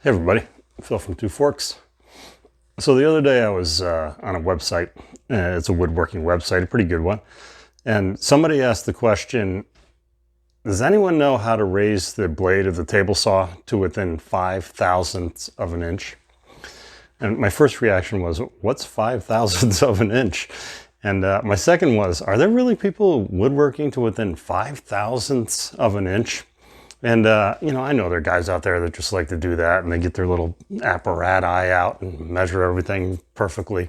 Hey everybody, Phil from Two Forks. So the other day I was on a website. It's a woodworking website, a pretty good one. And somebody asked the question, does anyone know how to raise the blade of the table saw to within 5 thousandths of an inch? And my first reaction was, what's 5 thousandths of an inch? And my second was, are there really people woodworking to within 5 thousandths of an inch? And, I know there are guys out there that just like to do that, and they get their little apparati out and measure everything perfectly.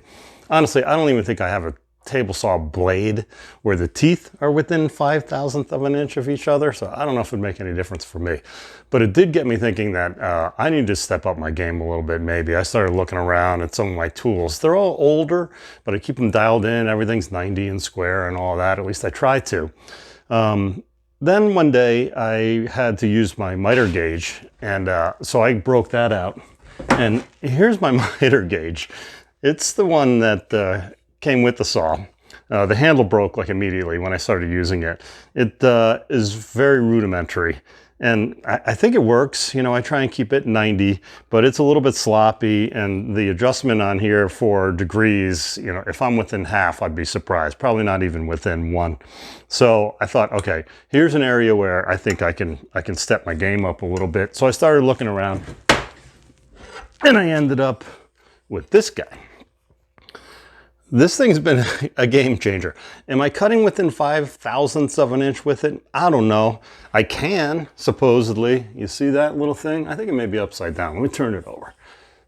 Honestly, I don't even think I have a table saw blade where the teeth are within 5 thousandths of an inch of each other, so I don't know if it'd make any difference for me. But it did get me thinking that I need to step up my game a little bit, maybe. I started looking around at some of my tools. They're all older, but I keep them dialed in. Everything's 90 and square and all that. At least I try to. Then one day I had to use my miter gauge, and so I broke that out. And here's my miter gauge. It's the one that came with the saw. The handle broke like immediately when I started using it. It is very rudimentary. And I think it works. I try and keep it 90, but it's a little bit sloppy. And the adjustment on here for degrees, if I'm within half, I'd be surprised. Probably not even within one. So I thought, okay, here's an area where I think I can step my game up a little bit. So I started looking around, and I ended up with this guy. This thing's been a game changer. Am I cutting within 5 thousandths of an inch with it? I don't know. I can, supposedly. You see that little thing? I think it may be upside down. Let me turn it over.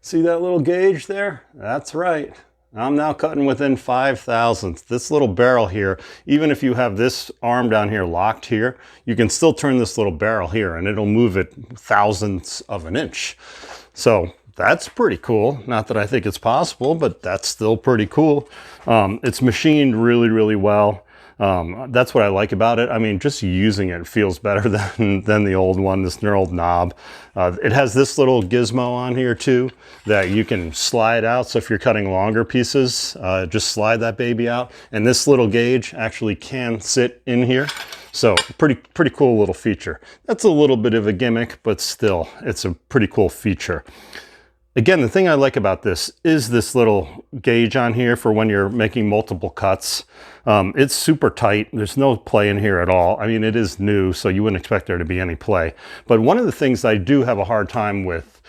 See that little gauge there? That's right. I'm now cutting within 5 thousandths. This little barrel here, even if you have this arm down here locked here, you can still turn this little barrel here and it'll move it thousandths of an inch. So that's pretty cool. Not that I think it's possible, but that's still pretty cool. It's machined really, really well. That's what I like about it. I mean, just using it feels better than the old one, this knurled knob. It has this little gizmo on here too that you can slide out. So if you're cutting longer pieces, just slide that baby out. And this little gauge actually can sit in here. So pretty cool little feature. That's a little bit of a gimmick, but still, it's a pretty cool feature. Again, the thing I like about this is this little gauge on here for when you're making multiple cuts. It's super tight. There's no play in here at all. I mean, it is new, so you wouldn't expect there to be any play. But one of the things I do have a hard time with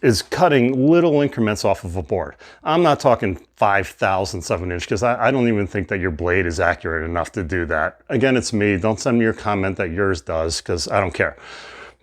is cutting little increments off of a board. I'm not talking 5 thousandths of an inch, because I don't even think that your blade is accurate enough to do that. Again, it's me. Don't send me your comment that yours does, because I don't care.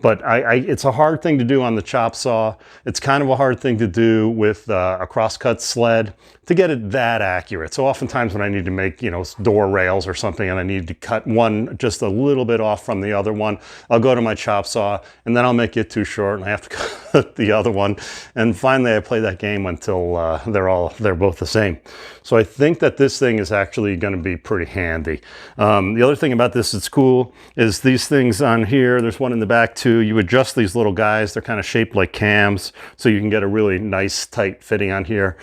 But it's a hard thing to do on the chop saw. It's kind of a hard thing to do with a crosscut sled to get it that accurate. So oftentimes when I need to make, door rails or something, and I need to cut one just a little bit off from the other one, I'll go to my chop saw, and then I'll make it too short, and I have to cut the other one. And finally I play that game until they're both the same. So I think that this thing is actually going to be pretty handy. The other thing about this that's cool is these things on here. There's one in the back too. You adjust these little guys. They're kind of shaped like cams, so you can get a really nice tight fitting on here.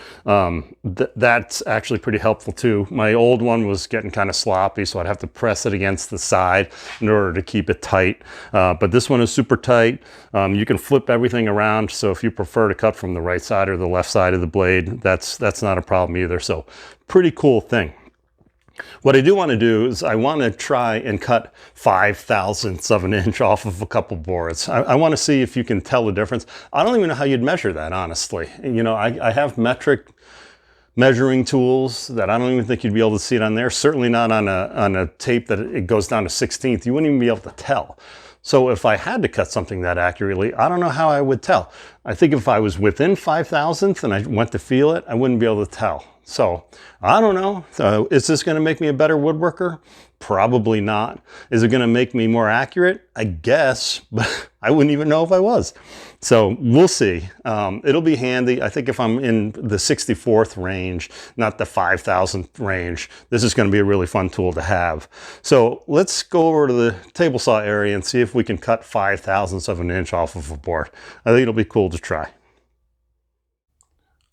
That's actually pretty helpful too. My old one was getting kind of sloppy, so I'd have to press it against the side in order to keep it tight. But this one is super tight. You can flip everything around, so if you prefer to cut from the right side or the left side of the blade, that's not a problem either. So pretty cool thing. What I do want to do is I want to try and cut 5 thousandths of an inch off of a couple boards. I want to see if you can tell the difference. I don't even know how you'd measure that, honestly. I have metric measuring tools that I don't even think you'd be able to see it on there. Certainly not on a tape that it goes down to 16th. You wouldn't even be able to tell. So if I had to cut something that accurately, I don't know how I would tell. I think if I was within 5 thousandths and I went to feel it, I wouldn't be able to tell. So I don't know. Is this going to make me a better woodworker? Probably not. Is it going to make me more accurate? I guess, but I wouldn't even know if I was. So we'll see. It'll be handy. I think if I'm in the 64th range, not the 5,000th range, this is going to be a really fun tool to have. So let's go over to the table saw area and see if we can cut 5 thousandths of an inch off of a board. I think it'll be cool to try.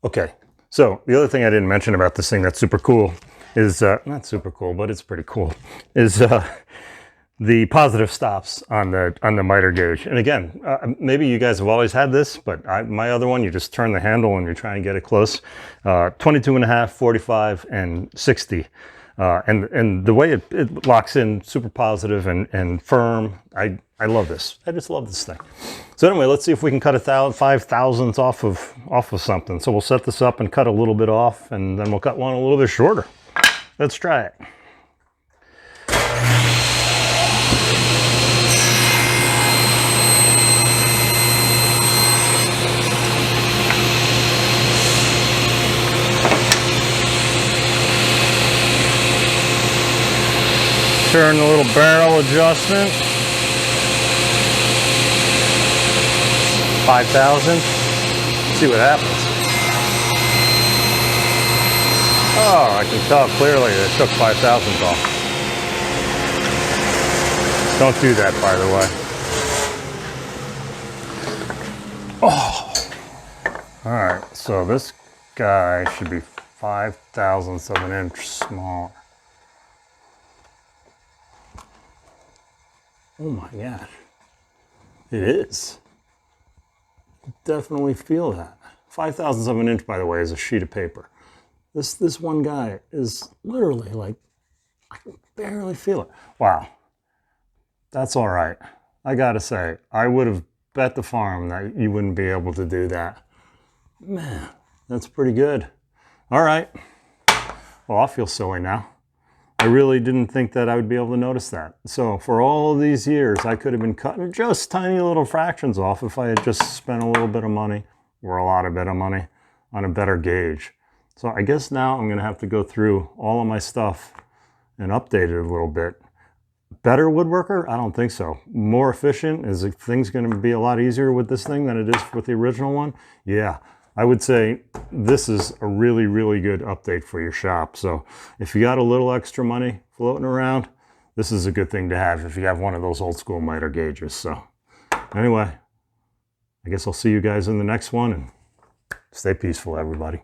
Okay. So the other thing I didn't mention about this thing that's super cool is, not super cool, but it's pretty cool, is the positive stops on the miter gauge. And again, maybe you guys have always had this, but my other one, you just turn the handle and you try and get it close. 22.5, 45, and 60. And the way it locks in super positive and firm, I love this. I just love this thing. So anyway, let's see if we can cut 5 thousandths off of something. So we'll set this up and cut a little bit off, and then we'll cut one a little bit shorter. Let's try it. Turn the little barrel adjustment. 5,000. See what happens. Oh, I can tell clearly it took 5 thousandths off. Don't do that, by the way. Oh. All right, so this guy should be 5 thousandths of an inch smaller. Oh my gosh, it is. Definitely feel that. 5 thousandths of an inch, by the way, is a sheet of paper. This one guy is literally like, I can barely feel it. Wow, that's all right. I gotta say, I would have bet the farm that you wouldn't be able to do that. Man, that's pretty good. All right, well, I feel silly now. I really didn't think that I would be able to notice that. So for all of these years, I could have been cutting just tiny little fractions off if I had just spent a little bit of money, or a lot of bit of money, on a better gauge. So I guess now I'm gonna have to go through all of my stuff and update it a little bit. Better woodworker? I don't think so. More efficient? Is things gonna be a lot easier with this thing than it is with the original one? Yeah. I would say this is a really, really good update for your shop. So if you got a little extra money floating around, this is a good thing to have if you have one of those old school miter gauges. So anyway, I guess I'll see you guys in the next one, and stay peaceful, everybody.